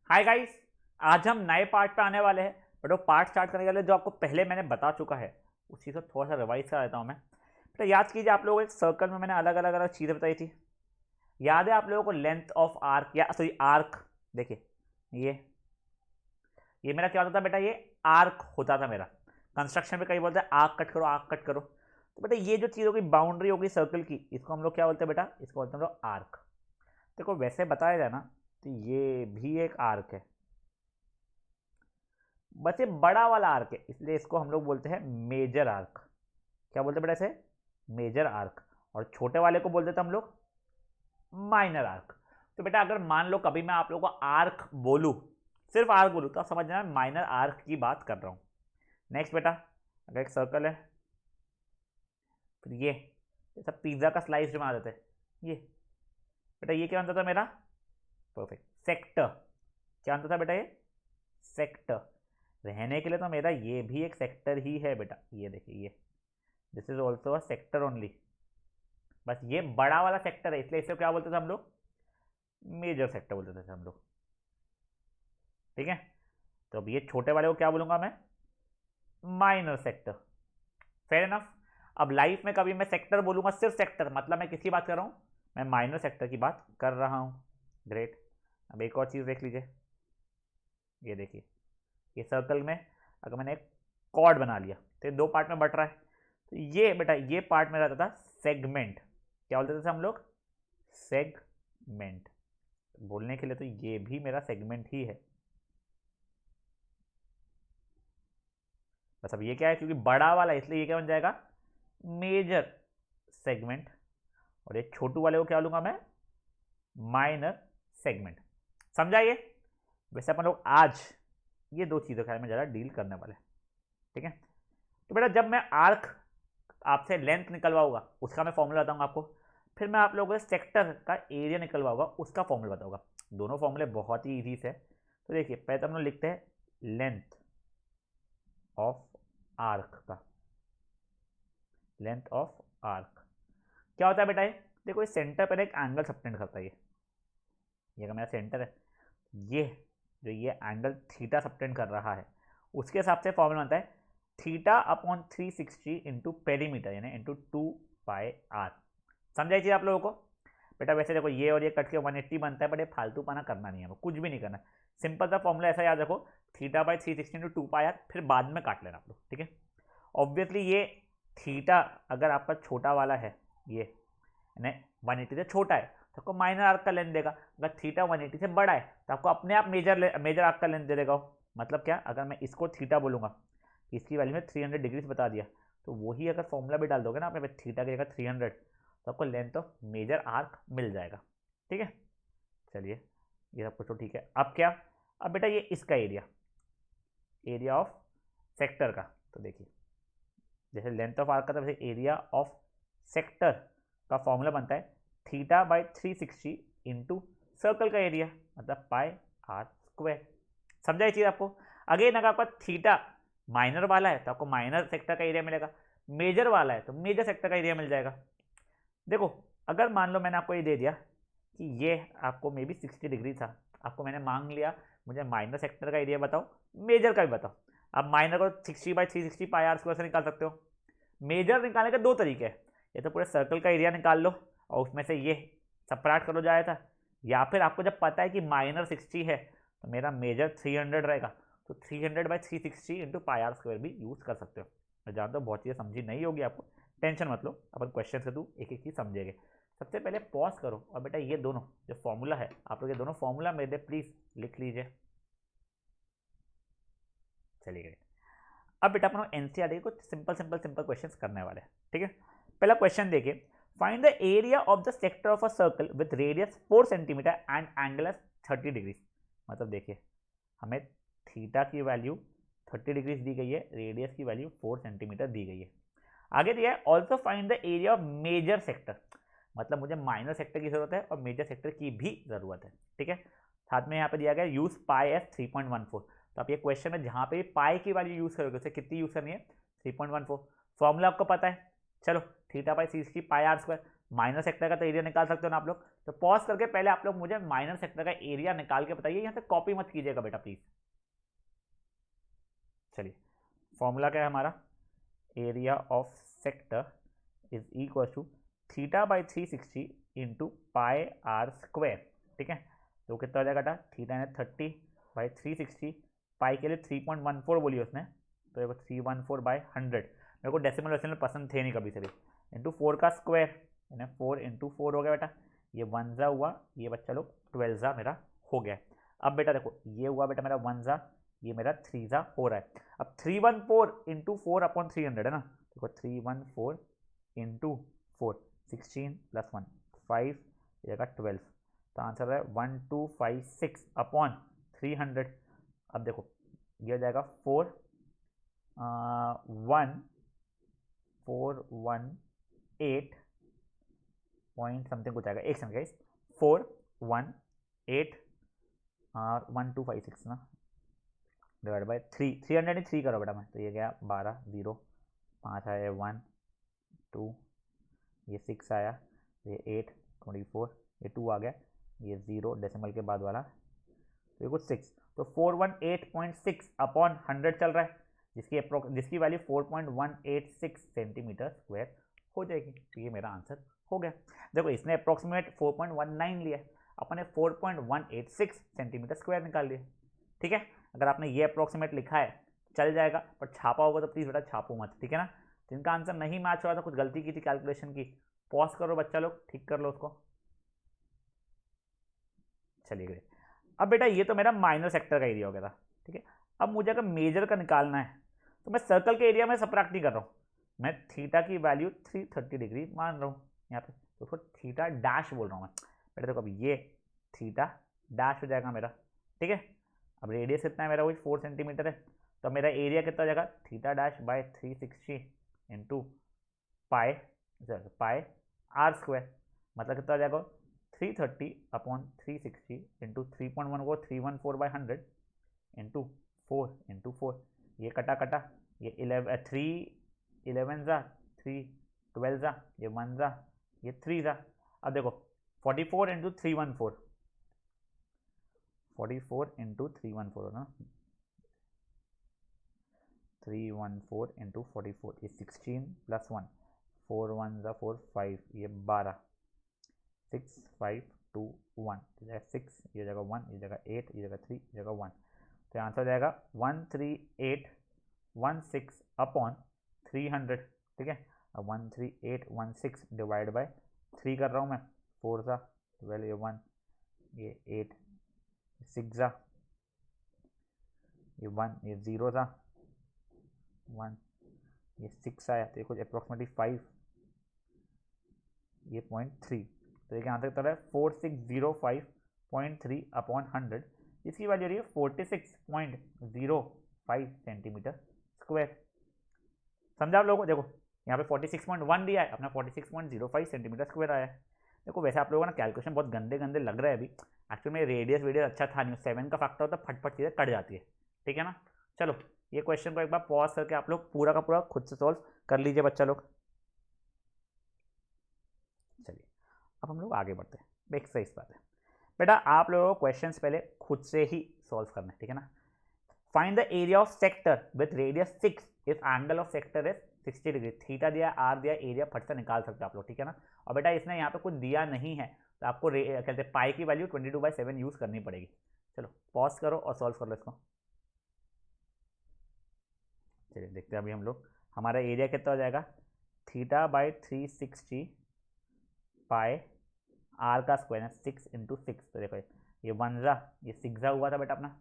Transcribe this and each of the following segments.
Hi guys, आज हम नए पार्ट पे आने वाले हैं। बट वो पार्ट स्टार्ट करने के लिए जो आपको पहले मैंने बता चुका है उस चीज़ को थोड़ा सा रिवाइज कर देता हूँ मैं। तो याद कीजिए, आप लोगों को एक सर्कल में मैंने अलग अलग अलग चीज़ें बताई थी। याद है आप लोगों को लेंथ ऑफ आर्क, या सॉरी आर्क। देखिए ये मेरा क्या होता था बेटा, ये आर्क होता था मेरा। कंस्ट्रक्शन में कई बोलते हैं आर्क कट करो, आर्क कट करो। तो बेटा ये जो चीज़ होगी, बाउंड्री होगी सर्कल की, इसको हम लोग क्या बोलते हैं बेटा, इसको बोलते हैं हम लोग आर्क। देखो वैसे बताया जाए ना तो ये भी एक आर्क है, बस ये बड़ा वाला आर्क है, इसलिए इसको हम लोग बोलते हैं मेजर आर्क। क्या बोलते हैं बेटा इसे, मेजर आर्क। और छोटे वाले को बोल देते हम लोग माइनर आर्क। तो बेटा अगर मान लो कभी मैं आप लोगों को आर्क बोलूं, सिर्फ आर्क बोलूं, तो आप समझना माइनर आर्क की बात कर रहा हूं। नेक्स्ट बेटा, अगर एक सर्कल है, फिर ये सब पिज्जा का स्लाइस जो बना देते हैं, ये बेटा ये क्या बनता था मेरा, परफेक्ट सेक्टर। क्या बनता था बेटा, ये सेक्टर। रहने के लिए तो मेरा ये भी एक सेक्टर ही है बेटा, ये देखिए ये, this is also a sector only. बस ये बड़ा वाला सेक्टर है, इसलिए इसे क्या बोलते थे हम लोग, मेजर सेक्टर बोलते थे हम लोग। ठीक है, तो अब ये छोटे वाले को क्या बोलूंगा मैं, माइनर सेक्टर। Fair enough. अब लाइफ में कभी मैं सेक्टर बोलूंगा, सिर्फ सेक्टर, मतलब मैं किसकी बात कर रहा हूं, मैं माइनर सेक्टर की बात कर रहा हूं। ग्रेट। अब एक और चीज देख लीजिए, ये देखिए, ये सर्कल में अगर मैंने एक कॉर्ड बना लिया तो ये दो पार्ट में बट रहा है। तो ये बेटा ये पार्ट में रहता था सेगमेंट। क्या बोलते थे हम लोग, सेगमेंट। बोलने के लिए तो ये भी मेरा सेगमेंट ही है। बस अब ये क्या है, क्योंकि बड़ा वाला है इसलिए ये क्या बन जाएगा, मेजर सेगमेंट। और ये छोटू वाले को क्या लूंगा मैं, माइनर सेगमेंट। समझा ये। वैसे अपन लोग आज ये दो चीज़ों के बारे में ज़्यादा डील करने वाले हैं। ठीक है, तो बेटा जब मैं आर्क आपसे लेंथ निकलवाऊंगा उसका मैं फॉर्मूला बताऊंगा आपको, फिर मैं आप लोगों को सेक्टर का एरिया निकलवाऊंगा उसका फॉर्मूला बताऊंगा। दोनों फॉर्मूले बहुत ही ईजी से। तो देखिए पहले तो हम लोग लिखते हैं लेंथ ऑफ आर्क का, लेंथ ऑफ आर्क क्या होता है बेटा, ये देखो, इस सेंटर पर एक एंगल सबटेंड करता है। ये अगर मेरा सेंटर है, ये जो ये एंगल थीटा सबटेंड कर रहा है, उसके हिसाब से फॉर्मूला बनता है थीटा अपॉन 360 इंटू पेरीमीटर, यानी इंटू 2πr। समझाई चीज आप लोगों को। बेटा वैसे देखो ये और ये कट के 180 बनता है, बट ये फालतू पाना करना नहीं है, कुछ भी नहीं करना। सिंपल सा फॉर्मूला ऐसा याद रखो, थीटा बाई 360 इंटू 2πr, फिर बाद में काट लेना आप लोग। ठीक है, ऑब्वियसली ये थीटा अगर आपका छोटा वाला है, ये 180 से छोटा है, तो आपको माइनर आर्क का लेंथ देगा। अगर थीटा 180 से बड़ा है तो आपको अपने आप मेजर आर्क का लेंथ दे देगा। मतलब क्या, अगर मैं इसको थीटा बोलूंगा, इसकी वैल्यू में 300 डिग्री बता दिया, तो वही अगर फॉर्मूला भी डाल दोगे ना आपने थीटा की जगह 300, तो आपको लेंथ ऑफ मेजर आर्क मिल जाएगा। ठीक है, चलिए ये सब कुछ तो ठीक है। अब क्या, अब बेटा ये इसका एरिया, एरिया ऑफ सेक्टर का, तो देखिए जैसे लेंथ ऑफ आर्क का था वैसे एरिया ऑफ सेक्टर का फॉर्मूला बनता है थीटा बाई 360 इंटू सर्कल का एरिया, मतलब पाई आर स्क्वायर। समझा ये चीज़ आपको। अगेन अगर आपका थीटा माइनर वाला है तो आपको माइनर सेक्टर का एरिया मिलेगा, मेजर वाला है तो मेजर सेक्टर का एरिया मिल जाएगा। देखो अगर मान लो मैंने आपको ये दे दिया कि ये आपको मे बी 60 डिग्री था, आपको मैंने मांग लिया मुझे माइनर सेक्टर का एरिया बताओ, मेजर का भी बताओ। अब माइनर को 60 बाई 360 पाई आर स्क्वायर से निकाल सकते हो। मेजर निकालने के दो तरीके हैं, या तो पूरे सर्कल का एरिया निकाल लो और उसमें से ये सबट्रैक्ट कर लो जाए था, या फिर आपको जब पता है कि माइनर 60 है तो मेरा मेजर 300 रहेगा, तो 300 by 360 into pi r square भी यूज़ कर सकते हो। मैं जानता हूँ बहुत चीज़ें समझी नहीं होगी आपको, टेंशन मत लो, अपन क्वेश्चन के थ्रू एक एक चीज़ समझेंगे। सबसे पहले पॉज करो और बेटा ये दोनों जो फॉर्मूला है, आप लोग ये दोनों फॉर्मूला मेरे प्लीज़ लिख लीजिए। चलिए अब बेटा अपन एनसीईआरटी के कुछ सिंपल सिंपल सिंपल क्वेश्चंस करने वाले हैं। ठीक है, पहला क्वेश्चन देखिए, find the area of the sector of a circle with radius 4 centimetre and angle as 30 degree. मतलब देखिए हमें थीटा की वैल्यू 30 डिग्रीज दी गई है, रेडियस की वैल्यू 4 सेंटीमीटर दी गई है। आगे दिया है also find the area of major sector, मतलब मुझे माइनर सेक्टर की जरूरत है और मेजर सेक्टर की भी जरूरत है। ठीक है, साथ में यहाँ पे दिया गया यूज पाई एस 3.14। तो आप ये क्वेश्चन में जहाँ पे पाई की वैल्यू यूज करोगे उसे कितनी यूज करनी है, 3.14। फॉर्मूला आपको पता है, चलो theta by 360 pi r square, minor sector का तो एरिया निकाल सकते हो ना आप लोग। तो पॉज करके पहले आप लोग मुझे माइनर सेक्टर का एरिया निकाल के बताइए, यहाँ से कॉपी मत कीजिएगा बेटा प्लीज। चलिए फॉर्मूला क्या है हमारा, area of sector is equal to theta by 360 into pi r square. ठीक है, तो कितना हो जाएगा बेटा, थीटा ने 30 बाई 360, पाई के लिए 3.14 बोली उसने, तो देखो 314 बाई 100, मेरे को डेसिमल वेसिमल पसंद थे नहीं कभी से भी, इंटू 4 का स्क्वायर, यानी 4 इंटू 4 हो गया बेटा, ये 1 जा हुआ, ये बच्चा लोग 12 जा मेरा हो गया। अब बेटा देखो ये हुआ बेटा मेरा 1 जा, ये मेरा 3 जा हो रहा है। अब 314 इंटू 4 अपॉन 300 है ना, देखो 314 इंटू 4, 16 प्लस 1 5, ये जगह 12, तो आंसर है 1256 अपॉन 300। अब देखो ये हो जाएगा 418 पॉइंट समथिंग कुछ आएगा, एक सेकंड गाइस, 418 और 1256 ना डिवाइड बाई 303 करो बेटा मैं, तो ये गया 12 0, 5 आया 1 2, ये 6 आया, ये 8 24, ये 2 आ गया, ये 0 डेसिमल के बाद वाला, तो ये कुछ 6, तो 418.6 अपॉन 100 चल रहा है, जिसकी वैल्यू 4.186 सेंटीमीटर स्क्वायर हो जाएगी। तो ये मेरा आंसर हो गया। देखो इसने अप्रोक्सीमेट 4.19 लिया, अपन ने 4.186 सेंटीमीटर स्क्वायर निकाल लिया। ठीक है, अगर आपने ये अप्रोक्सीमेट लिखा है चल जाएगा, पर छापा होगा तो प्लीज़ बेटा छापो मत, ठीक है ना। जिनका आंसर नहीं मैच हो रहा था, कुछ गलती की थी कैलकुलेशन की, पॉज करो बच्चा लोग, ठीक कर लो उसको। चलिए ग्रेट। अब बेटा ये तो मेरा माइनर सेक्टर का एरिया हो गया था, ठीक है। अब मुझे अगर मेजर का निकालना है तो मैं सर्कल के एरिया में सब्ट्रैक्ट नहीं कर रहा हूँ, मैं थीटा की वैल्यू 330 डिग्री मान रहा हूँ यहाँ पे, तो उसको थीटा डैश बोल रहा हूँ मैं। बेटा देखो अभी ये थीटा डैश हो जाएगा मेरा, ठीक है। अब रेडियस कितना है मेरा, वही 4 सेंटीमीटर है, तो मेरा एरिया कितना हो जाएगा, theta dash by 360 into pi r square, मतलब कितना हो जाएगा 330 अपॉन 360 इंटू 3.1 को 314 बाई 100 इंटू 4, ये कटा कटा, ये 11 जा, 3 12 जा, ये 1 जा, ये 3 जा। अब देखो 44 इंटू 314, 44 इंटू 314 ना, 314 इंटू 44, ये 16 प्लस 1, 4 1 जा 4 5, ये 12, 6 5 2 1, ये 6, ये जगह 1, ये जगह 8, ये जगह 3, ये जगह 1, तो आंसर हो जाएगा 13816 अपॉन 300, ठीक है। अब 13816 डिवाइड बाय 3 कर रहा हूँ मैं, 4 सा 12, ये 1, ये 8, 6 सा, ये 1, ये 0 सा 1, ये 6 आया, तो ये कुछ अप्रोक्सीमेटली 5, ये 0.3, तो ये आंसर कितना है 4605.3 अपॉन 100, इसकी वैल्यू रही है 46.05 सेंटीमीटर स्क्वायर। समझा आप लोगों को, देखो यहाँ पे 46.1 दिया है, अपना 46.05 सेंटीमीटर स्क्वायर आया है। देखो वैसे आप लोगों का ना कैलकुलेशन बहुत गंदे गंदे लग रहा है अभी, एक्चुअली में रेडियस अच्छा था नहीं, 7 का फैक्टर होता है, फटफट चीज़ें कट जाती है, ठीक है ना। चलो ये क्वेश्चन को एक बार पॉज करके आप लोग पूरा का पूरा खुद से सॉल्व कर लीजिए बच्चा लोग। चलिए अब हम लोग आगे बढ़ते हैं, एक्सरसाइज बात है बेटा, आप लोगों को क्वेश्चंस पहले खुद से ही सॉल्व करना है, ठीक है ना। Find the area of sector with radius 6 if angle of sector is 60 degree, theta दिया, आर दिया, एरिया फट से निकाल सकते हो आप लोग, ठीक है ना। और बेटा इसने यहाँ पे कुछ दिया नहीं है, तो आपको कहते हैं पाई की वैल्यू 22/7 यूज करनी पड़ेगी। चलो पॉज करो और सॉल्व कर लो इसको। चलिए देखते हैं अभी हम लोग, हमारा एरिया कितना हो जाएगा, थीटा बाई 360 पाई आर का स्क्वायर है 6 इंटू 6, तो देखो ये 1 जा, ये 6 जा हुआ था बेटा अपना,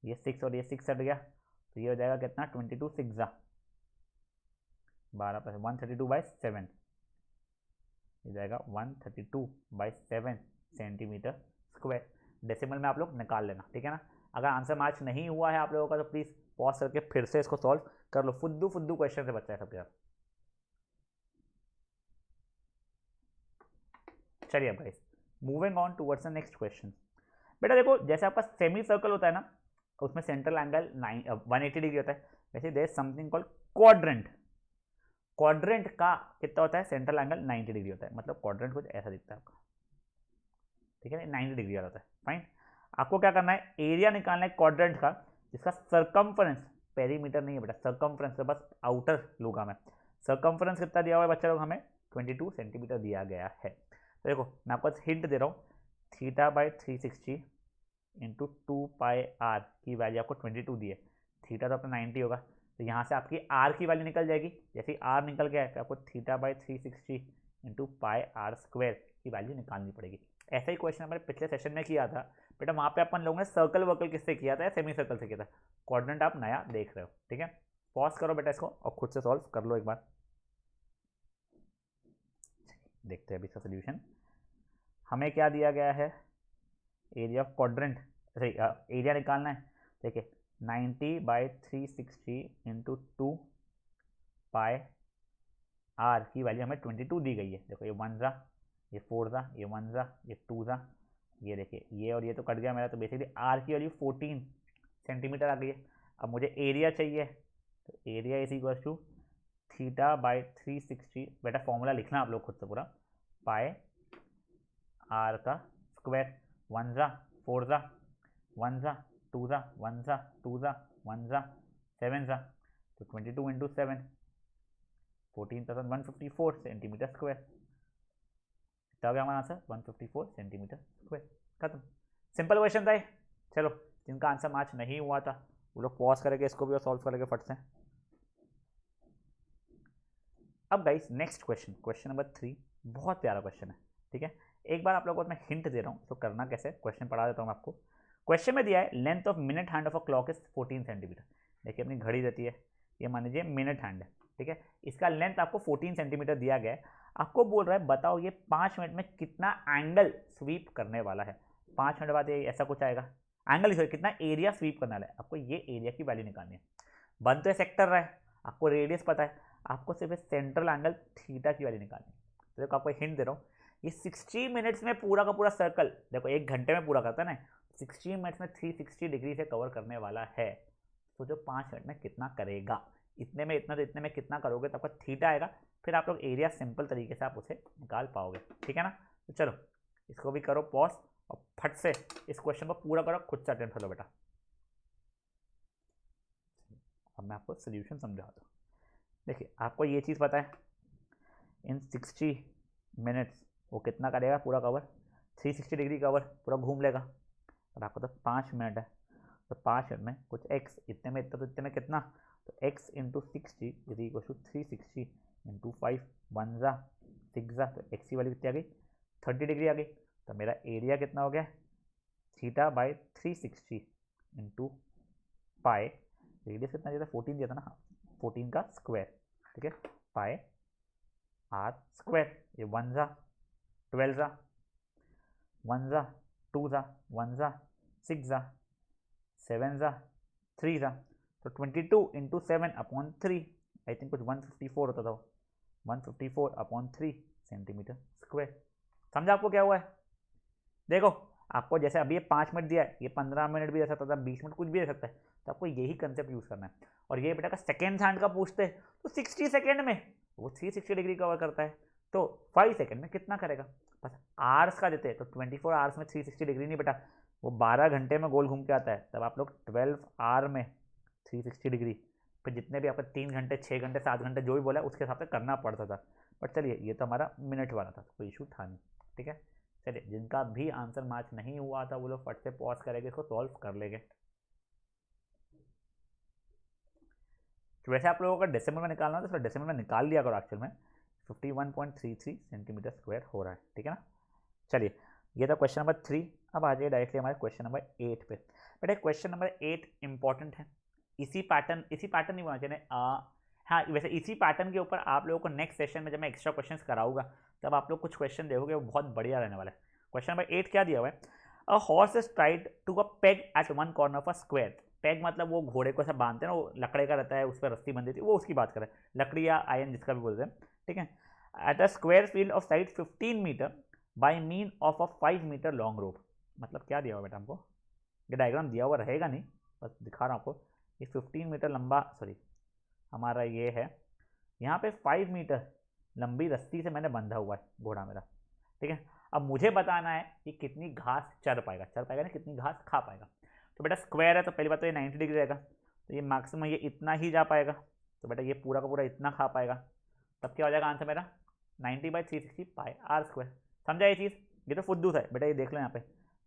ये 6 और ये 6 हट गया, तो ये हो जाएगा कितना 22 6 जा 12 प्लस 132/7, ये जाएगा 132/7 सेंटीमीटर स्क्वायर। डेसिमल में आप लोग निकाल लेना, ठीक है ना। अगर आंसर मैच नहीं हुआ है आप लोगों का तो प्लीज़ पॉज करके फिर से इसको सॉल्व कर लो, फुद्दू फुद्दू क्वेश्चन से बच्चा है सबके साथ। चलिए अब guys moving on towards the next question. बेटा देखो जैसे आपका सेमी सर्कल होता है ना, उसमें सेंट्रल एंगल 180 डिग्री होता है, वैसे there is something called quadrant. Quadrant का कितना होता है, सेंट्रल एंगल 90 डिग्री होता है, मतलब क्वाड्रेंट कुछ ऐसा दिखता है आपका, ठीक है, 90 डिग्री वाला होता है। फाइन, आपको क्या करना है, एरिया निकालना है क्वाड्रेंट का जिसका सरकमफ्रेंस, पेरीमीटर नहीं है बेटा, सरकमफ्रेंस है, बस आउटर लूंगा मैं। सरकमफ्रेंस कितना दिया हुआ है बच्चा लोग, हमें 22 सेंटीमीटर दिया गया है। तो देखो मैं आपको हिंट दे रहा हूँ, θ/360 इंटू 2πr की वैल्यू आपको 22 दी है, थीटा तो अपना 90 होगा, तो यहाँ से आपकी आर की वैल्यू निकल जाएगी, जैसे आर निकल गया है तो आपको θ/360 इंटू πr² की वैल्यू निकालनी पड़ेगी। ऐसा ही क्वेश्चन हमारे पिछले सेशन में किया था बेटा, वहाँ पे अपन लोगों ने सर्कल वर्कल किससे किया था, सेमी सर्कल से किया था। क्वाड्रेंट आप नया देख रहे हो, ठीक है। पॉज करो बेटा इसको और खुद से सॉल्व कर लो एक बार, देखते हैं अभी इसका सोल्यूशन। हमें क्या दिया गया है, एरिया ऑफ क्वाड्रेंट, एरिया निकालना है। देखिए 90/360 इंटू 2πr की वैल्यू हमें 22 दी गई है। देखो ये 1 ज़ा, ये 4 ज़ा, ये 1 ज़ा, ये 2 ज़ा, ये देखिए ये और ये तो कट गया मेरा, तो बेसिकली आर की वैल्यू 14 सेंटीमीटर आ गई है। अब मुझे एरिया चाहिए, तो एरिया इज इक्वल टू θ/360, बेटा फॉर्मूला लिखना आप लोग खुद से पूरा, पाए आर का स्क्वायर, 1 ज़ा 4 ज़ा 1 ज़ा 2 ज़ा 1 ज़ा 2 ज़ा 1 ज़ा 7 ज़ा, तो 22 इंटू 7 14,154 सेंटीमीटर स्क्वायर, क्या हो गया हमारा आंसर, 154 सेंटीमीटर स्क्वायर। खत्म, सिंपल क्वेश्चन था ये। चलो जिनका आंसर मैच नहीं हुआ था वो लोग पॉज करेंगे इसको भी और सॉल्व करेंगे फट से। अब guys next question, question number 3, बहुत प्यारा क्वेश्चन है, ठीक है। एक बार आप लोगों को मैं हिंट दे रहा हूँ, तो करना कैसे, क्वेश्चन पढ़ा देता हूँ आपको। क्वेश्चन में दिया है length of minute hand of a clock is 14 centimetre. देखिए अपनी घड़ी रहती है, ये मान लीजिए मिनट हैंड है, ठीक है, इसका लेंथ आपको 14 सेंटीमीटर दिया गया है। आपको बोल रहा है बताओ ये 5 मिनट में कितना एंगल स्वीप करने वाला है। 5 मिनट बाद ये ऐसा कुछ आएगा, एंगल सॉरी कितना एरिया स्वीप करने वाला है, आपको ये एरिया की वैल्यू निकालनी है। बन तो सेक्टर रहा है, आपको रेडियस पता है, आपको सिर्फ सेंट्रल एंगल थीटा की वैल्यू निकालनी है। तो देखो आपको हिंट दे रहा हूँ, ये 60 मिनट्स में पूरा का पूरा सर्कल, देखो 1 घंटे में पूरा करता है ना, 60 मिनट्स में 360 डिग्री से कवर करने वाला है। तो जो 5 मिनट में कितना करेगा, इतने में इतना, तो इतने में कितना करोगे तो आपका थीटा आएगा, फिर आप लोग एरिया सिंपल तरीके से आप उसे निकाल पाओगे, ठीक है ना। तो चलो इसको भी करो पॉज और फट से इस क्वेश्चन को पूरा करो, खुद से अटेम्प्ट करो बेटा। अब मैं आपको सोल्यूशन समझाता हूँ। देखिए आपको ये चीज़ पता है, इन 60 मिनट्स वो कितना करेगा पूरा कवर, 360 डिग्री कवर पूरा घूम लेगा। और आपको तो 5 मिनट है, तो 5 मिनट में कुछ x, इतने में इतना तो इतने में कितना, तो x into 60 is equal to 360 into 5, 1 ज़ा 6 ज़ा, तो x की वैल्यू कितनी आ गई, 30 डिग्री आ गई। तो मेरा एरिया कितना हो गया, θ/360 इंटू पाए, रेडियस कितना दिया था, 14 दिया था ना, हाँ 14 का स्क्वायर, ठीक है, पाए आर स्क्वायर, ये 1 ज़ा 12 ज़ा 1 ज़ा 2 ज़ा 1 ज़ा 6 ज़ा 7 ज़ा 3 ज़ा, तो 22 इंटू 7 अपॉन 3, आई थिंक कुछ 154 होता था, 154 अपॉन 3 सेंटीमीटर स्क्वायर। समझा आपको क्या हुआ है। देखो आपको जैसे अभी ये 5 मिनट दिया है, ये 15 मिनट भी दे सकता था, 20 मिनट कुछ भी दे सकता है, तो आपको यही कंसेप्ट यूज़ करना है। और ये बेटा का सेकेंड हैंड का पूछते हैं तो 60 सेकेंड में वो 360 डिग्री कवर करता है, तो 5 सेकेंड में कितना करेगा। बस आवर्स का देते हैं तो 24 आवर्स में 360 डिग्री नहीं बेटा, वो 12 घंटे में गोल घूम के आता है, तब आप लोग 12 आवर में 360 डिग्री, फिर जितने भी आपका 3 घंटे 6 घंटे 7 घंटे जो भी बोला उसके हिसाब से करना पड़ता था। बट चलिए ये तो हमारा मिनट वाला था, कोई इशू था नहीं, ठीक है। चलिए जिनका भी आंसर मैच नहीं हुआ था वो लोग फट से पॉज करेंगे, इसको सॉल्व कर लेंगे। तो वैसे आप लोगों का डेसिमल में निकालना हो तो फिर डेसिमल में निकाल लिया करो, एक्चुअल में 51.33 सेंटीमीटर स्क्वायर हो रहा है, ठीक है ना। चलिए ये था क्वेश्चन नंबर 3। अब आ जाइए डायरेक्टली हमारे क्वेश्चन नंबर 8 पे। बेटा क्वेश्चन नंबर 8 इंपॉर्टेंट है, इसी पैटर्न नहीं होना चाहिए, हाँ वैसे इसी पैटर्न के ऊपर आप लोगों को नेक्स्ट सेशन में जब मैं एक्स्ट्रा क्वेश्चंस कराऊंगा तब आप लोग कुछ क्वेश्चन देखोगे, वो बहुत बढ़िया रहने वाला है। क्वेश्चन नंबर 8 क्या दिया हुआ है, a horse is tied to a peg at one corner of a square. Peg मतलब वो घोड़े को ऐसा बांधते हैं ना, वो लकड़े का रहता है, उस पर रस्सी बंधी थी, वो उसकी बात करें, लकड़ी या आयन जिसका भी बोलते हैं, ठीक है। At a square field of side 15 metre by mean of a 5 metre long rope. मतलब क्या दिया हुआ बेटा हमको, ये डायग्राम दिया हुआ रहेगा नहीं, बस दिखा रहा हूँ आपको। ये 15 मीटर लंबा, सॉरी हमारा ये है यहाँ पे 5 मीटर लंबी रस्सी से मैंने बंधा हुआ है घोड़ा मेरा, ठीक है। अब मुझे बताना है कि कितनी घास चर पाएगा ना, कितनी घास खा पाएगा। तो बेटा स्क्वायर है तो पहली बात तो ये 90 डिग्री रहेगा, तो ये मैक्सिमम ये इतना ही जा पाएगा, तो बेटा ये पूरा का पूरा इतना खा पाएगा। तब क्या हो जाएगा आंसर मेरा 90/360 पाई आर स्क्वायर। समझा ये चीज़? ये तो फुद्दू है बेटा, ये देख लो यहाँ पे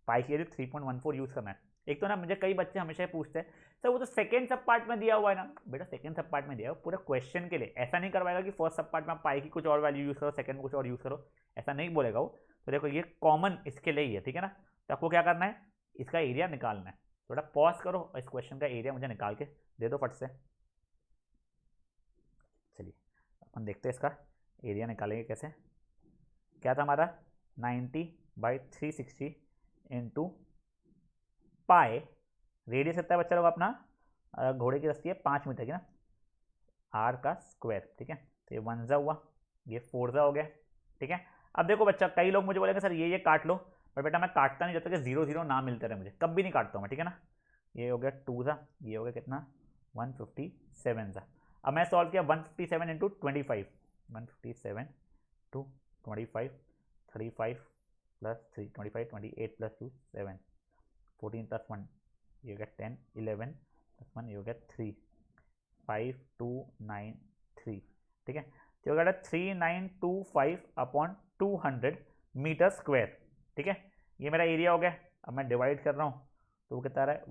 पाई की 3.14 यूज़ करना है। एक तो ना मुझे कई बच्चे हमेशा पूछते हैं सर वो तो सेकंड सब पार्ट में दिया हुआ है ना। बेटा सेकंड सब पार्ट में दिया हुआ पूरा क्वेश्चन के लिए, ऐसा नहीं करवाएगा कि फर्स्ट सब पार्ट में आप पाई की कुछ और वैल्यू यूज़ करो, सेकंड में कुछ और यूज़ करो, ऐसा नहीं बोलेगा वो। तो देखो ये कॉमन इसके लिए ही है, ठीक है ना। तो आपको क्या करना है, इसका एरिया निकालना है। थोड़ा पॉज करो और इस क्वेश्चन का एरिया मुझे निकाल के दे दो फट से। चलिए अपन देखते हैं इसका एरिया निकालेंगे कैसे। क्या था हमारा 90/360 इंटू पाए, रेडियस कितना बच्चा लोग अपना घोड़े की रस्सी है 5 मीटर की ना, आर का स्क्वायर, ठीक है। तो ये 1 जा हुआ, ये 4 जा हो गया, ठीक है। अब देखो बच्चा कई लोग मुझे बोलेंगे सर ये काट लो, पर बेटा मैं काटता नहीं जब तक 0 0 ना मिलते रहे, मुझे कभी नहीं काटता हूँ मैं, ठीक है ना। ये हो गया 2 जा, ये हो गया कितना 157 जा। अब मैं सॉल्व किया 157 into 25, 157 to 25, 35 plus 3 25, 28 plus 2 7, 14 plus 1 ये हो गया 10, 11 प्लस 1 ये हो गया 3, 5293, ठीक है। तो हो गया 3925/200 मीटर स्क्वायर, ठीक है। ये मेरा एरिया हो गया। अब मैं डिवाइड कर रहा हूँ तो वो कितना आ रहा है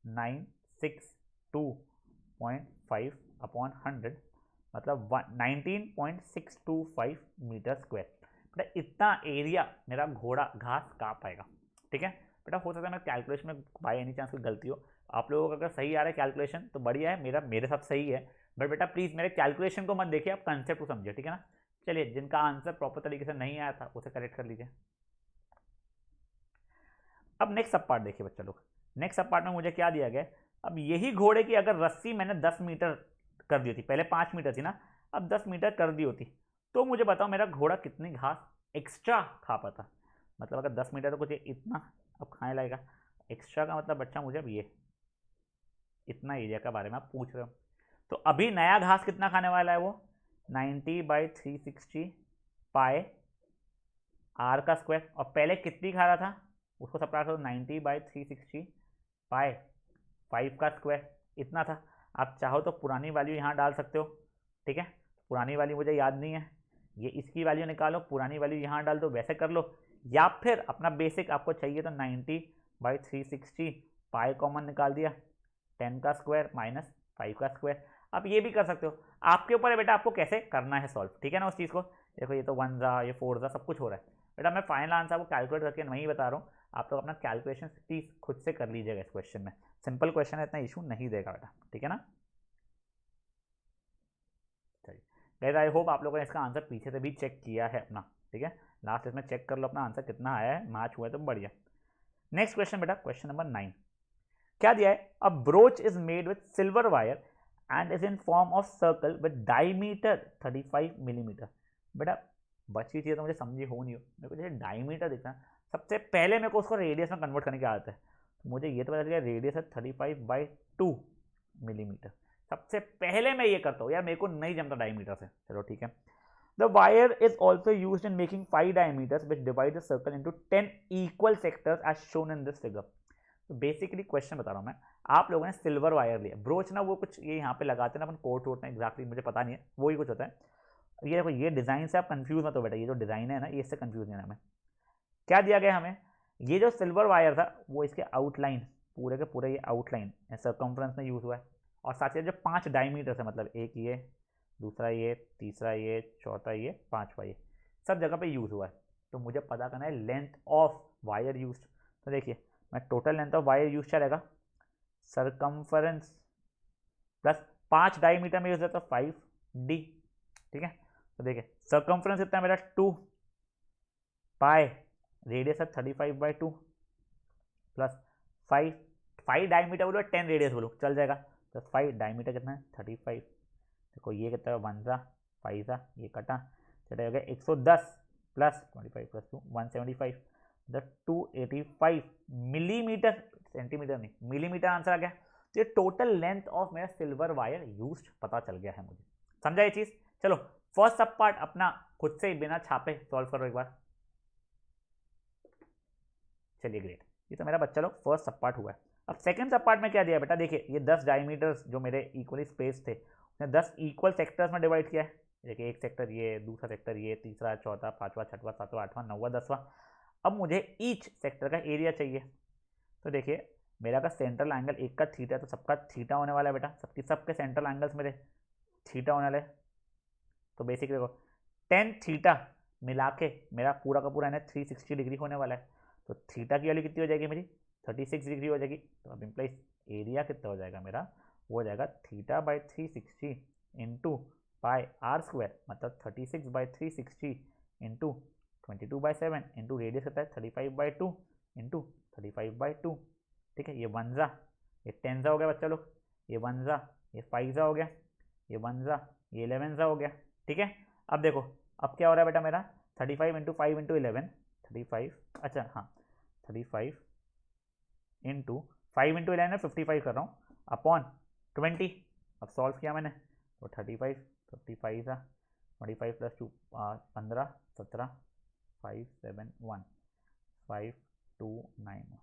1962.5/100, मतलब 19.625 मीटर स्क्वायर। बेटा इतना एरिया मेरा घोड़ा घास खा पाएगा, ठीक है। बेटा हो सकता है मैं कैलकुलेशन में बाय एनी चांस कोई गलती हो, आप लोगों का अगर सही आ रहा है कैलकुलेशन तो बढ़िया है, मेरे साथ सही है। बट बेटा प्लीज़ मेरे कैलकुलेशन को मत देखिए, आप कंसेप्ट को समझिए, ठीक है ना। चलिए जिनका आंसर प्रॉपर तरीके से नहीं आया था उसे करेक्ट कर लीजिए। अब नेक्स्ट सब पार्ट देखिए बच्चा लोग, नेक्स्ट सब पार्ट में मुझे क्या दिया गया। अब यही घोड़े की अगर रस्सी मैंने 10 मीटर कर दी होती, पहले 5 मीटर थी ना, अब 10 मीटर कर दी होती, तो मुझे बताओ मेरा घोड़ा कितनी घास एक्स्ट्रा खा पाता। मतलब अगर 10 मीटर तो कुछ इतना अब खाने लगेगा, एक्स्ट्रा का मतलब बच्चा मुझे अब ये इतना एरिया के बारे में आप पूछ रहे हो, तो अभी नया घास कितना खाने वाला है वो 90/360 पाए आर का स्क्वायर, और पहले कितनी खा रहा था उसको सब्ट्रैक्ट करो 90/360 पाए 5 का स्क्वायर, इतना था। आप चाहो तो पुरानी वैल्यू यहाँ डाल सकते हो, ठीक है। पुरानी वैल्यू मुझे याद नहीं है, ये इसकी वैल्यू निकालो, पुरानी वैल्यू यहाँ डाल दो, वैसे कर लो, या फिर अपना बेसिक आपको चाहिए तो 90/360 पाई कॉमन निकाल दिया, 10 का स्क्वायर माइनस 5 का स्क्वायर। आप ये भी कर सकते हो, आपके ऊपर है बेटा आपको कैसे करना है सॉल्व, ठीक है ना। उस चीज़ को देखो ये तो 1 जा ये 4 जा सब कुछ हो रहा है बेटा, मैं फाइनल आंसर आपको कैलकुलेट करके नहीं बता रहा हूँ, आप लोग अपना कैलकुलेशन प्लीज खुद से कर लीजिएगा इस क्वेश्चन में। सिंपल क्वेश्चन है, इतना इशू नहीं देगा बेटा, ठीक है ना। चलिए गाइस आई होप आप लोगों ने इसका आंसर पीछे से भी चेक किया है अपना, ठीक है। लास्ट इसमें चेक कर लो अपना आंसर कितना आया है, मैच हुआ है तो बढ़िया। नेक्स्ट क्वेश्चन बेटा क्वेश्चन नंबर 9 क्या दिया है, a brooch is made with silver wire and is in form of circle with diameter 35 millimetre. बेटा बची चीज़ तो मुझे समझी हो नहीं हो, मेरे को जैसे डायमीटर दिखता है, सबसे पहले मेरे को उसको रेडियस में कन्वर्ट करने की आदत है, तो मुझे ये तो पता चल गया रेडियस है 35/2 मिलीमीटर। सबसे पहले मैं ये करता हूँ यार, मेरे को नहीं जमता डायमीटर से, चलो ठीक है। The wire is also use in making 5 diameters which divide the circle into 10 equal sectors as shown in this figure. तो बेसिकली क्वेश्चन बता रहा हूँ मैं, आप लोगों ने सिल्वर वायर लिया, ब्रोच ना वो कुछ ये यहाँ पे लगाते हैं ना अपन कोट वोट में, एग्जैक्टली मुझे पता नहीं है, वही कुछ होता है। ये देखो ये डिज़ाइन से आप कंफ्यूज मत हो बेटा, ये जो डिज़ाइन है ना ये इससे कंफ्यूज नहीं है हमें। क्या दिया गया हमें, ये जो सिल्वर वायर था वो इसके आउटलाइन पूरे के पूरे ये आउटलाइन सर्कमफ्रेंस में यूज़ हुआ है, और साथ ही जो 5 डायमीटर है, मतलब एक ये, दूसरा ये, तीसरा ये, चौथा ये, पाँचवा ये, सब जगह पे यूज़ हुआ है। तो मुझे पता करना है लेंथ ऑफ वायर यूज। तो देखिए मैं total length of wire use चलेगा सर्कमफ्रेंस प्लस 5 डायमीटर में यूज होता है 5d, ठीक है। तो देखिए सर्कमफ्रेंस कितना है मेरा 2 पाई, रेडियस है 35/2 प्लस 5 डायमीटर बोलो 10 रेडियस बोलो चल जाएगा, प्लस 5 डायमीटर कितना है 35। देखो ये कितना है 1 सा 5 सा ये कटा, चला हो गया 110 plus 25 plus 2 175, the 285 millimetre, centimetre नहीं मिलीमीटर आंसर आ गया। तो ये टोटल लेंथ ऑफ मेरा सिल्वर वायर यूज्ड पता चल गया है मुझे, समझा ये चीज? चलो फर्स्ट सब पार्ट अपना खुद से बिना छापे सॉल्व करो एक बार। चलिए ग्रेट, ये तो मेरा बच्चा लोग फर्स्ट सब पार्ट हुआ है। अब सेकंड सब पार्ट में क्या दिया बेटा, देखिए ये 10 डायमीटर्स जो मेरे इक्वली स्पेस थे उसने 10 इक्वल सेक्टर्स में डिवाइड किया है। देखिए एक सेक्टर ये, दूसरा सेक्टर ये, तीसरा, चौथा, पांचवा, छठवां, सातवां, आठवां, नौवां, 10वां। अब मुझे ईच सेक्टर का एरिया चाहिए। तो देखिए मेरा का सेंट्रल एंगल एक का थीटा, तो सबका थीटा होने वाला है बेटा, सबके सेंट्रल एंगल्स मेरे थीटा होने वाले। तो बेसिकली देखो टेन थीटा मिला के मेरा पूरा का पूरा 360 डिग्री होने वाला है। तो थीटा की वैल्यू कितनी हो जाएगी मेरी, 36 डिग्री हो जाएगी। तो अब इम्प्लाइज एरिया कितना हो जाएगा मेरा, वो हो जाएगा theta by 360 into pi r square, मतलब 36/360 इंटू 22/7 इंटू रेडियस होता है 35/2 इंटू 35/2। ठीक है, ये 1 जा, ये 10 जा हो गया बच्चा लोग, ये 1 जा, ये 5 जा हो गया, ये 1 जा, ये 11 जा हो गया। ठीक है, अब देखो अब क्या हो रहा है बेटा मेरा, 35 इंटू 5 इंटू 11, 35, अच्छा हाँ 35 इंटू 5 इंटू 11 55 कर रहा हूँ अपॉन 20। अब सॉल्व किया मैंने तो 35 55 था, 25 प्लस 2 15 17 5 7 1 5 2 9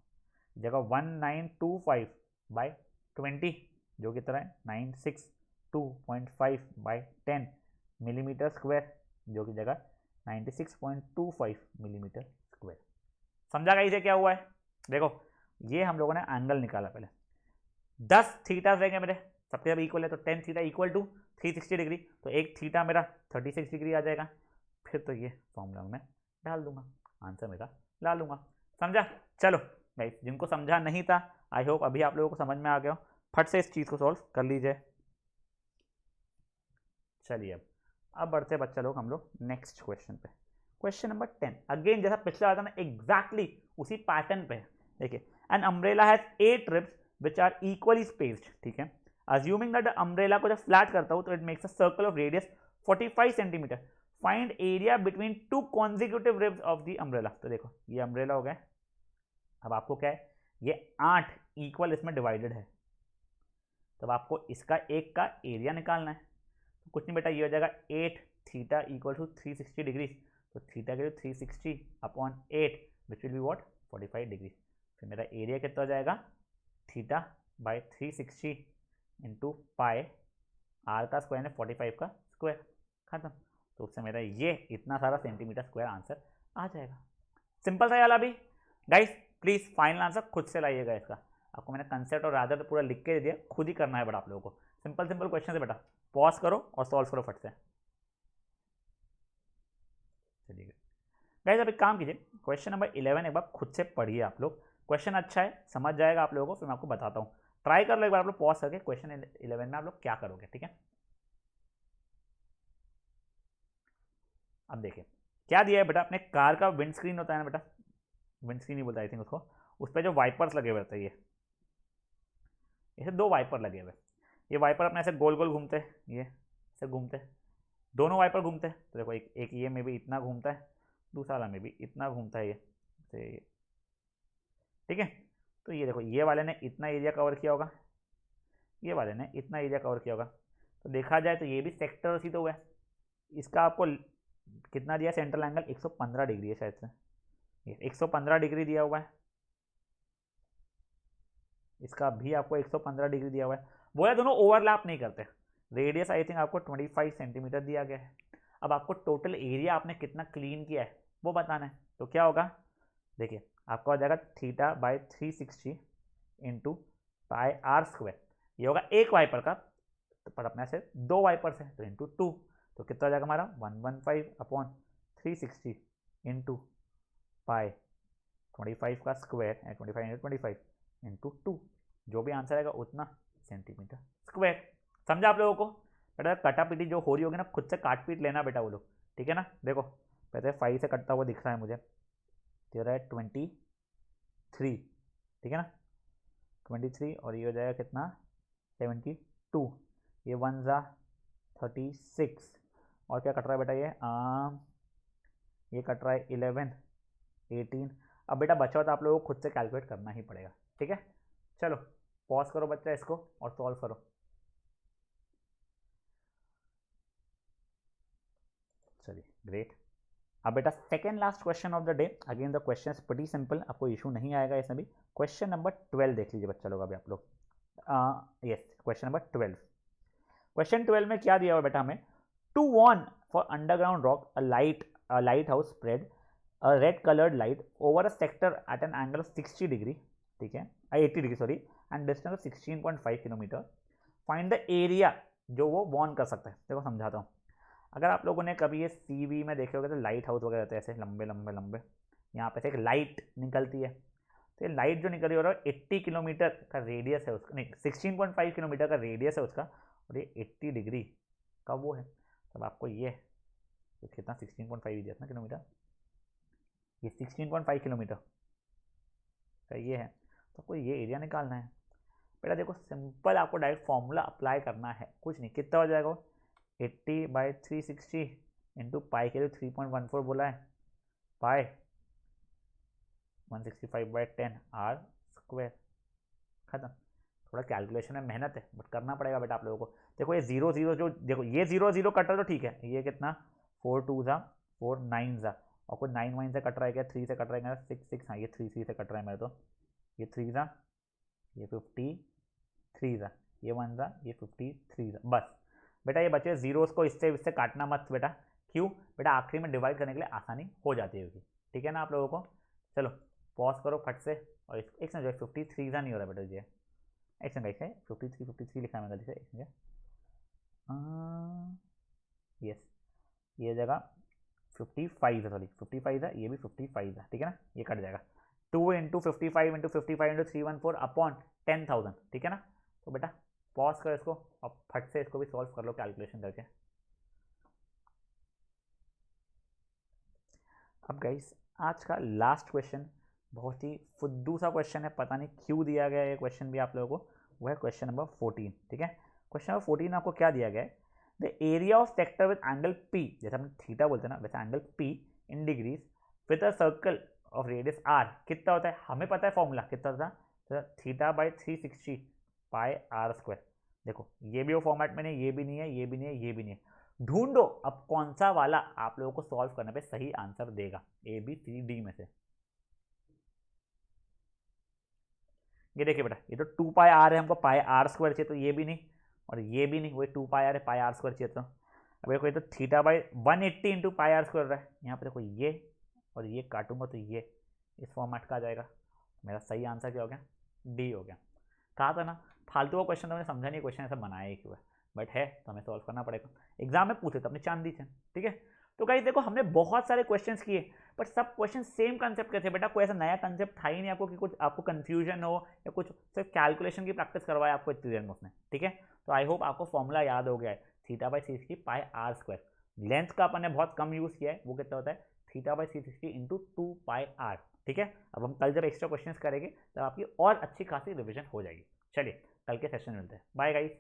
जगह 1925 बाई 20 जो कितना है 962.5 बाई 10 मिलीमीटर स्क्वायर, जो कि जगह 96.25 मिलीमीटर स्क्वायर। समझा गया इसे क्या हुआ है? देखो ये हम लोगों ने एंगल निकाला, पहले 10 थीटा देंगे मेरे, सबके सब इक्वल है, तो 10 थीटा इक्वल टू 360 डिग्री, तो एक थीटा मेरा 36 डिग्री आ जाएगा। फिर तो ये फॉर्मूला में डाल दूंगा, आंसर मेरा ला लूंगा। समझा? चलो भाई जिनको समझा नहीं था आई होप अभी आप लोगों को समझ में आ गया हो, फट से इस चीज़ को सॉल्व कर लीजिए। चलिए अब बढ़ते बच्चा लोग हम लोग नेक्स्ट क्वेश्चन पे। क्वेश्चन नंबर 10 अगेन जैसा पिछला आता ना एग्जैक्टली उसी पैटर्न पे। देखिए an umbrella has 8 ribs which are equally spaced. ठीक है, अज्यूमिंग दैट अम्ब्रेला को जब फ्लैट करता हूँ तो it makes a circle of radius 45 centimetre, find area between 2 consecutive ribs of the umbrella. तो देखो ये अम्ब्रेला हो गया, अब आपको क्या है, ये 8 इक्वल इसमें डिवाइडेड है, तब आपको इसका एक का एरिया निकालना है। तो कुछ नहीं बेटा, ये हो जाएगा 8 थीटा इक्वल टू 360 डिग्री, तो थीटा के 360 upon 8 which will be what 45 degree. फिर मेरा एरिया कितना हो जाएगा, theta by 360 into pi r का स्क्वायर है 45 का स्क्वायर, खत्म। तो उससे मेरा ये इतना सारा सेंटीमीटर स्क्वायर आंसर आ जाएगा। सिंपल सा वाला भी गाइस, प्लीज़ फाइनल आंसर खुद से लाइएगा इसका। आपको मैंने कंसेप्ट और रादर तो पूरा लिख के दे दिया, खुद ही करना है बेटा आप लोगों को। सिंपल सिंपल क्वेश्चन है बेटा, पॉज करो और सॉल्व करो फट से। चलिए गाइस अब एक काम कीजिए, क्वेश्चन नंबर 11 एक बार खुद से पढ़िए आप लोग। क्वेश्चन अच्छा है, समझ जाएगा आप लोगों को, फिर मैं आपको बताता हूँ। ट्राई कर लो एक बार आप लोग पॉज करके, क्वेश्चन 11 में आप लोग क्या करोगे। ठीक है, अब देखिए क्या दिया है बेटा, अपने कार का विंड स्क्रीन होता है ना बेटा, विंड स्क्रीन ही बोलता है आई थिंक उसको, उस पर जो वाइपर्स लगे हुए रहते हैं, ये ऐसे 2 वाइपर लगे हुए, ये वाइपर अपने ऐसे गोल गोल घूमते हैं, ये ऐसे घूमते हैं, दोनों वाइपर घूमते हैं। तो देखो एक ये में भी इतना घूमता है, दूसरा वाला में भी इतना घूमता है ये से। ठीक है, तो ये देखो ये वाले ने इतना एरिया कवर किया होगा, ये वाले ने इतना एरिया कवर किया होगा, तो देखा जाए तो ये भी सेक्टर ही तो हुआ है। इसका आपको कितना दिया सेंट्रल एंगल, 115 डिग्री है शायद से, ये 115 डिग्री दिया हुआ है, इसका भी आपको 115 डिग्री दिया हुआ है। वो है दोनों ओवरलैप नहीं करते। रेडियस आई थिंक आपको 25 सेंटीमीटर दिया गया है। अब आपको टोटल एरिया आपने कितना क्लीन किया है वो बताना है। तो क्या होगा, देखिए आपका हो जाएगा theta by 360 into pi r square, ये होगा एक वाइपर का, तो पर अपने से 2 वाइपर है तो इंटू 2, तो कितना हो जाएगा हमारा 115 अपॉन 360 इंटू पाई 25 का स्क्वायर है 25 इंटू 25 इंटू 2, जो भी आंसर आएगा उतना सेंटीमीटर स्क्वायर। समझा आप लोगों को? बेटा कटा पीटी जो हो रही होगी ना, खुद से काट पीट लेना बेटा वो लोग। ठीक है ना, देखो पहले 5 से कटता हुआ दिख रहा है मुझे, तेरा है 23, ठीक है ना 23, और ये हो जाएगा कितना 72, ये 1 जा 36, और क्या कट रहा है बेटा ये कट रहा है 11 18। अब बेटा बचा तो आप लोगों को खुद से कैलकुलेट करना ही पड़ेगा। ठीक है, चलो पॉज करो बच्चा इसको और सॉल्व करो। ग्रेट। अब बेटा second last question of the day, again the question is pretty simple, आपको इशू नहीं आएगा इसमें भी। क्वेश्चन नंबर 12 देख लीजिए बच्चा लोग, अभी आप लोग यस क्वेश्चन नंबर 12। क्वेश्चन 12 में क्या दिया हुआ बेटा हमें, to warn for underground rock a lighthouse spread a red coloured light over a sector at an angle of 60 degree, ठीक है 80 degree sorry, and distance of 16.5 kilometre, find the area जो वो वॉर्न कर सकता है। देखो समझाता हूँ, अगर आप लोगों ने कभी ये सीवी में देखे होगे तो लाइट हाउस वगैरह रहते हैं ऐसे लंबे लंबे लंबे, यहाँ पे से एक लाइट निकलती है, तो ये लाइट जो निकल रही है 80 किलोमीटर का रेडियस है उसका, नहीं 16.5 किलोमीटर का रेडियस है उसका, और ये 80 डिग्री का वो है। तब आपको ये तो कितना 16.5 दिया था ना किलोमीटर, ये 16.5 किलोमीटर का ये है, तो आपको ये एरिया निकालना है। बेटा देखो सिंपल, आपको डायरेक्ट फॉर्मूला अप्लाई करना है, कुछ नहीं, कितना हो जाएगा 80/360 इंटू पाई के लिए 3.14 बोला है, पाई 165/10 आर स्क्वायर, खत्म। थोड़ा कैलकुलेशन में मेहनत है बट करना पड़ेगा बेटा आप लोगों को। देखो ये 0 0 जो, देखो ये 0 0 कट रहा है तो ठीक है, ये कितना 4 2 ज़ा 4 9 ज़ा, और कोई 9 9 से कट रहा है क्या, 3 से कट रहा है क्या, 6 6, हाँ ये 3 3 से कट रहा है मेरे, तो ये 3 ज़ा, ये 53 ज़ा, ये 1 ज़ा, ये 53 ज़ा, बस बेटा ये बचे जीरोस को इससे काटना मत बेटा, क्यों बेटा, आखिरी में डिवाइड करने के लिए आसानी हो जाती है, ठीक है ना आप लोगों को। चलो पॉज करो फट से, और एक समझो 53 ज़ा नहीं हो रहा बेटा, ये एक सेकंड कैसे 53 लिखा है मैं गलती से, एक सेकंड यस, ये जगह 55 है, सॉरी 55 है, ये भी 55 है, ठीक है ना, ये कट जाएगा 2 इंटू 55 इंटू 55 इंटू 314 अपॉन 10,000, ठीक है ना। तो बेटा पॉज करो इसको और फट से इसको भी सॉल्व कर लो कैलकुलेशन करके। अब गाइस आज का लास्ट क्वेश्चन बहुत ही फुद्दू सा क्वेश्चन है, पता नहीं क्यों दिया गया ये क्वेश्चन भी आप लोगों को, वो है क्वेश्चन नंबर 14, ठीक है। क्वेश्चन नंबर 14 आपको क्या दिया गया है, the area of sector with angle p, जैसे हम थीटा बोलते हैं ना वैसे angle p in degrees with a circle of radius r कितना होता है, हमें पता है फॉर्मूला कितना होता है, θ/360 पाई आर स्क्वायर। देखो ये भी वो फॉर्मेट में नहीं, ये भी नहीं है, ये भी नहीं है, ये भी नहीं है, ढूंढो अब कौन सा वाला आप लोगों को सॉल्व करने पे सही आंसर देगा, ए बी सी डी में से। ये देखिए बेटा, ये तो 2 पाई आर है, हमको पाई आर स्क्वायर चाहिए, तो ये भी नहीं और ये भी नहीं, वही 2 पाई आर है, पाई आर स्क्वायर चाहिए। तो अब देखो ये तो θ/180 इंटू पाई आर स्क्वायर रहा है, यहाँ पे देखो ये और ये काटूंगा तो ये इस फॉर्मेट का आ जाएगा। मेरा सही आंसर क्या हो गया, डी हो गया। कहा था ना फालतू का क्वेश्चन, तो मैंने समझा नहीं क्वेश्चन ऐसा बनाया ही क्यों है, बट है तो हमें सॉल्व करना पड़ेगा। एग्जाम में पूछे तो अपनी चांदी से, ठीक है। तो गाइस देखो हमने बहुत सारे क्वेश्चंस किए, बट सब क्वेश्चन सेम कंसेप्ट के थे बेटा, कोई ऐसा नया कंसेप्ट था ही नहीं आपको कि कुछ आपको कंफ्यूजन हो या कुछ, सिर्फ कैलकुलेशन की प्रैक्टिस करवाया आपको इतनी देर में उसने, ठीक है। तो आई होप आपको फॉर्मूला याद हो गया है, θ/360 पाई आर स्क्वायर। लेंथ का अपन ने बहुत कम यूज किया है, वो कितना होता है θ/360 इंटू 2 पाई आर, ठीक है। अब हम कल जब एक्स्ट्रा क्वेश्चन करेंगे तब आपकी और अच्छी खासी रिविजन हो जाएगी। चलिए कल के सेशन मिलते हैं, बाय गाइस।